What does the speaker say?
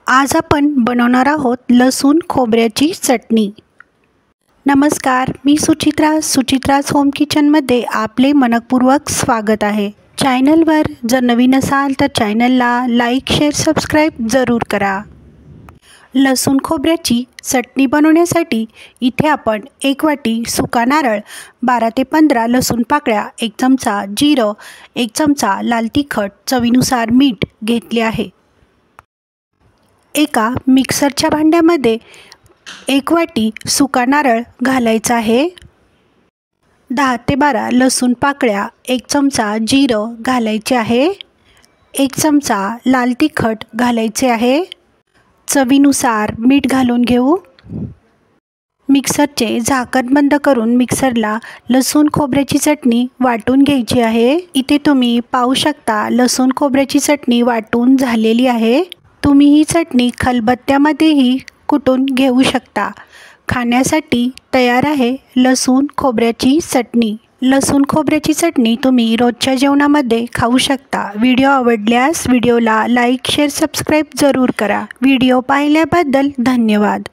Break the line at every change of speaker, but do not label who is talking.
आज आपण बनवणार आहोत लसूण खोबऱ्याची चटणी। नमस्कार, मी सुचित्राज होम किचनमध्ये आपले मनपूर्वक स्वागत आहे। चॅनलवर जर नवीन असाल तर चॅनलला लाईक, शेअर, सबस्क्राईब जरूर करा। लसूण खोबऱ्याची चटणी बनवण्यासाठी इथे आपण 1 वाटी सुका नारळ, 12 ते 15 लसूण पाकळ्या, 1 चमचा जिरं, 1 चमचा लाल तिखट, चवीनुसार मीठ घेतले आहे। एका मिक्सरच्या भांड्यामध्ये 1 वाटी सुका नारळ घालायचा आहे। 10 ते 12 लसूण पाकळ्या, 1 चमचा जिरं घालायचे आहे, 1 चमचा लाल तिखट घालायचे आहे, चवीनुसार मीठ घालून घेऊ। मिक्सरचे झाकण बंद करून मिक्सरला लसूण खोबऱ्याची चटणी वाटून घ्यायची आहे। इथे तुम्ही पाहू शकता लसूण खोबऱ्याची चटणी वाटून झालेली आहे। तुम्ही ही चटणी खलबत्त्यामध्येही कुटून घेऊ शकता। खाण्यासाठी तयार आहे लसूण खोबऱ्याची चटणी। लसूण खोबऱ्याची चटणी तुम्ही रोजच्या जेवणामध्ये खाऊ शकता। व्हिडिओ आवडल्यास व्हिडिओला लाईक, शेअर, सबस्क्राईब जरूर करा। व्हिडिओ पाहिल्याबद्दल धन्यवाद।